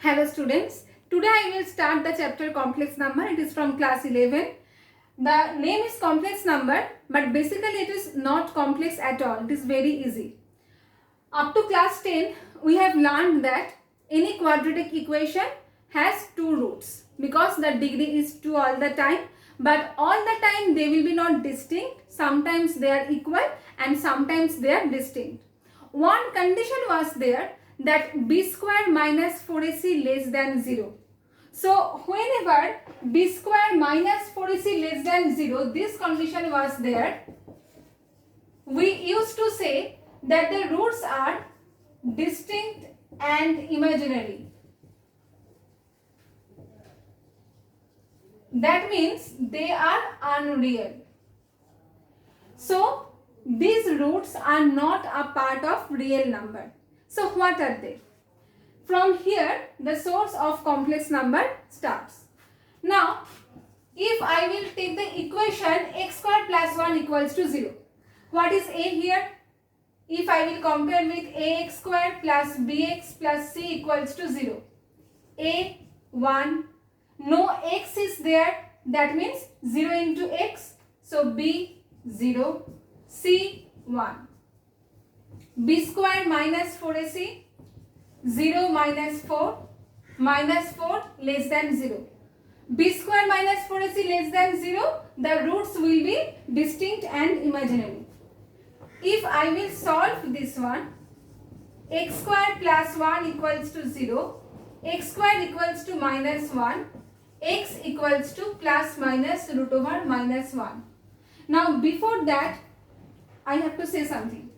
Hello students, today I will start the chapter complex number. It is from class 11. The name is complex number, but basically it is not complex at all. It is very easy. Up to class 10, we have learned that any quadratic equation has two roots because the degree is 2 all the time, but all the time they will be not distinct. Sometimes they are equal and sometimes they are distinct. One condition was there that b square minus 4ac less than 0. So whenever b square minus 4ac less than 0, this condition was there, we used to say that the roots are distinct and imaginary. That means they are unreal. So these roots are not a part of real number. So what are they? From here, the source of complex number starts. Now, if I will take the equation x square plus 1 equals to 0. What is a here? If I will compare with ax square plus bx plus c equals to 0. A, 1. No x is there. That means 0 into x. So b, 0. C, 1. b square minus 4ac, 0 minus 4, minus 4 less than 0. b square minus 4ac less than 0, the roots will be distinct and imaginary. If I will solve this one, x square plus 1 equals to 0, x square equals to minus 1, x equals to plus minus root over minus 1. Now before that, I have to say something.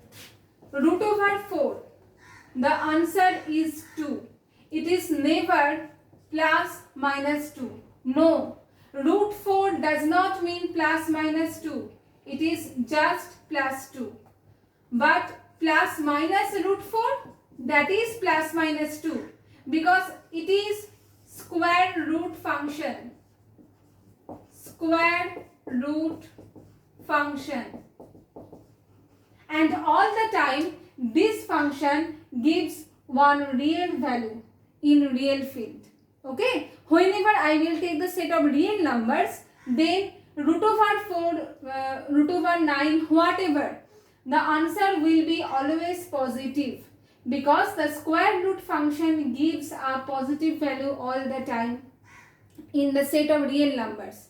Root over 4, the answer is 2. It is never plus minus 2. No, root 4 does not mean plus minus 2. It is just plus 2. But plus minus root 4, that is plus minus 2 because it is square root function. Square root function. And all the time this function gives one real value in real field. Okay, whenever I will take the set of real numbers, then root over 4, root over 9, whatever, the answer will be always positive because the square root function gives a positive value all the time in the set of real numbers.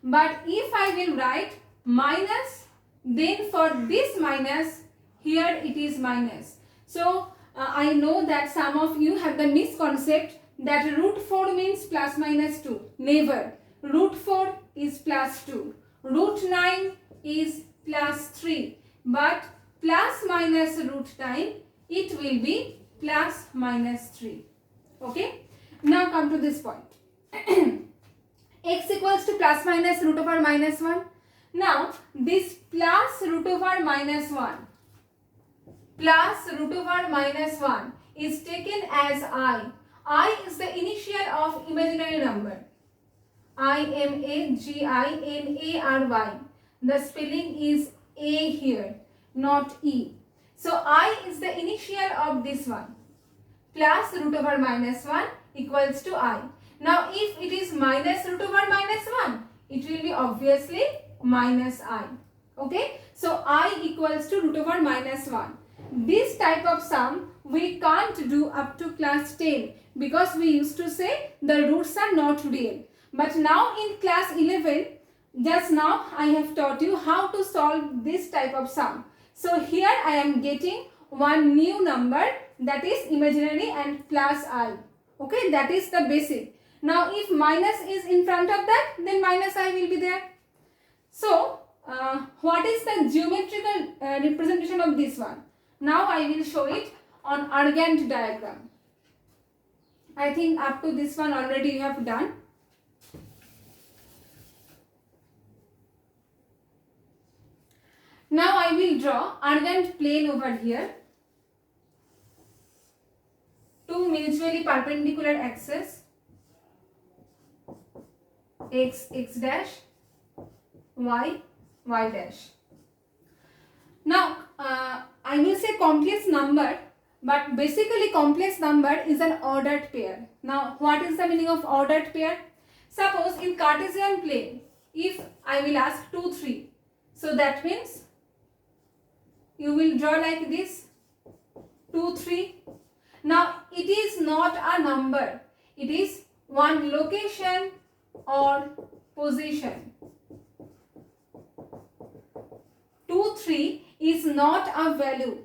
But if I will write minus, then for this minus, here it is minus. So I know that some of you have the misconcept that root 4 means plus minus 2. Never. Root 4 is plus 2. Root 9 is plus 3. But plus minus root 9, it will be plus minus 3. Okay. Now come to this point. X equals to plus minus root over minus 1. Now, this plus root over minus 1 plus root over minus 1 is taken as I. I is the initial of imaginary number. I-M-A-G-I-N-A-R-Y. The spelling is A here, not E. So, I is the initial of this one. Plus root over minus 1 equals to I. Now, if it is minus root over minus 1, it will be obviously minus I. Okay. So, I equals to root over minus 1. This type of sum we can't do up to class 10 because we used to say the roots are not real. But now in class 11, just now I have taught you how to solve this type of sum. So, here I am getting one new number, that is imaginary and plus I. Okay. That is the basic. Now, if minus is in front of that, then minus I will be there. So, what is the geometrical representation of this one? Now, I will show it on Argand diagram. I think up to this one already you have done. Now, I will draw Argand plane over here. Two mutually perpendicular axes. X, x dash, y, y dash. Now, I will say complex number But basically complex number is an ordered pair. Now what is the meaning of ordered pair? Suppose in Cartesian plane, if I will ask 2, 3, so that means you will draw like this, 2, 3. Now it is not a number, it is one location or position. 2, 3 is not a value.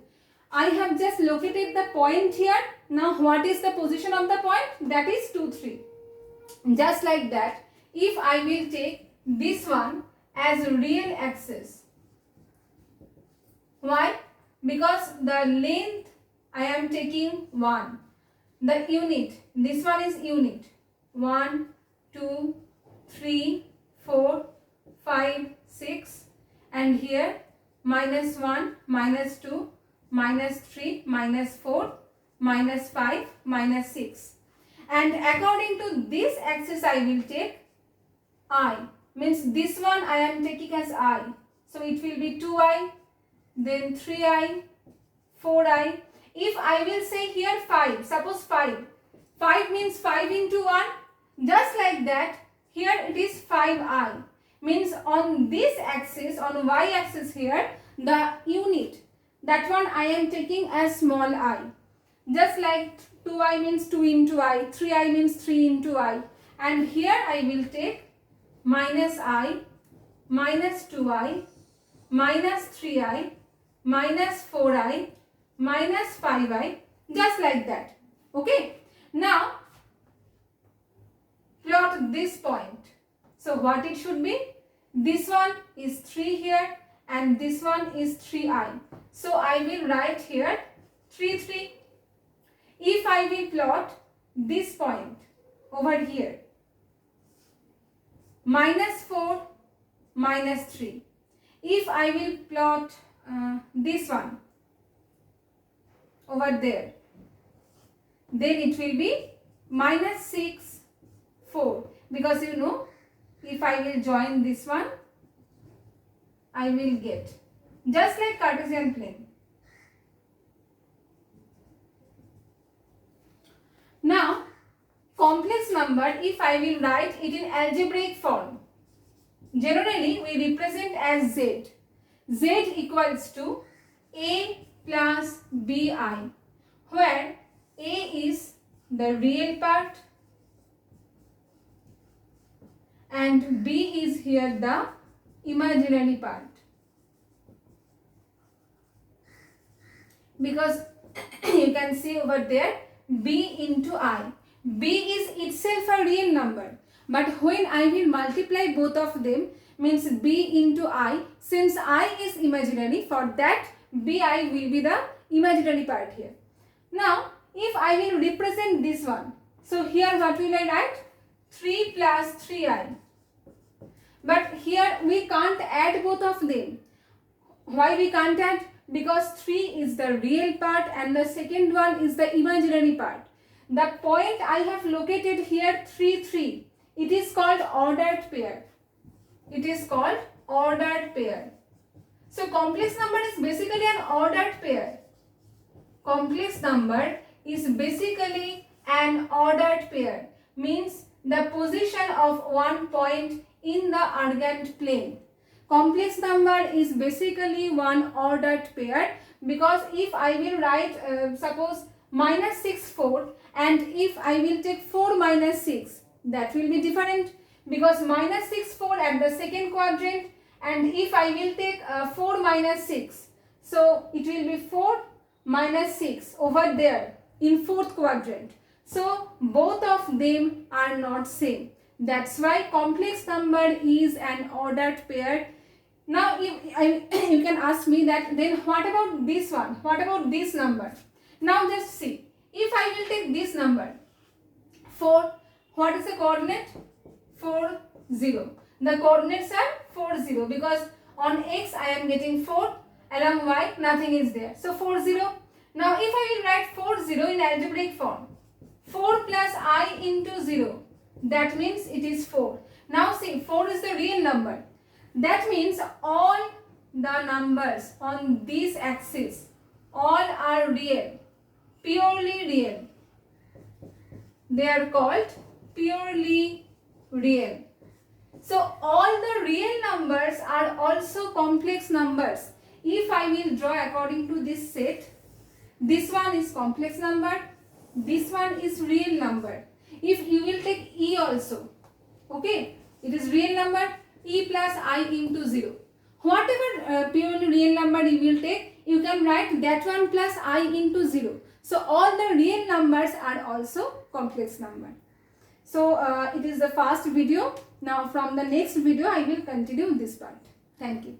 I have just located the point here. Now what is the position of the point? That is 2, 3. Just like that, if I will take this one as real axis. Why? Because the length I am taking 1. The unit, this one is unit. 1, 2, 3, 4, 5, 6, and here -1, -2, -3, -4, -5, -6. And according to this axis I will take I. Means this one I am taking as I. So it will be 2I, then 3I, 4I. If I will say here 5, suppose 5. 5 means 5 into 1. Just like that, here it is 5I. Means on this axis, on y axis here, the unit, that one I am taking as small I. Just like 2I means 2 into I, 3I means 3 into I. And here I will take -I, -2I, -3I, -4I, -5I, just like that. Okay. Now, plot this point. So, what it should be? This one is 3 here and this one is 3I. So, I will write here 3, 3. If I will plot this point over here, -4, -3. If I will plot this one over there, then it will be -6, 4. Because you know, if I will join this one, I will get just like Cartesian plane. Now, complex number, if I will write it in algebraic form, generally we represent as Z. Z equals to A plus BI, where A is the real part and B is here the imaginary part. Because you can see over there B into I. B is itself a real number, but when I will multiply both of them, means B into I, since I is imaginary, for that BI will be the imaginary part here. Now, if I will represent this one, so here what will I write? 3 plus 3I. But here we can't add both of them. Why we can't add? Because 3 is the real part and the second one is the imaginary part. The point I have located here 3, 3. It is called ordered pair. It is called ordered pair. So complex number is basically an ordered pair. Complex number is basically an ordered pair. Means the position of one point in the Argand plane. Complex number is basically one ordered pair, because if I will write suppose -6, 4, and if I will take 4 minus 6, that will be different, because -6, 4 at the second quadrant, and if I will take 4 minus 6, so it will be 4 minus 6 over there in fourth quadrant. So both of them are not same. That's why complex number is an ordered pair. Now you can ask me that then what about this one? What about this number? Now just see. If I will take this number 4, what is the coordinate? 4, 0. The coordinates are 4, 0, because on x I am getting 4, along y nothing is there. So 4, 0. Now if I will write 4, 0 in algebraic form, 4 plus I into 0, that means it is 4. Now see, 4 is the real number. That means all the numbers on this axis, all are real. purely real. They are called purely real. So all the real numbers are also complex numbers. If I will draw according to this set, this one is complex number, this one is real number. If you will take E also, okay, it is real number, E plus I into 0. Whatever purely real number you will take, you can write that one plus I into 0. So all the real numbers are also complex number. So it is the first video. Now from the next video I will continue this part. Thank you.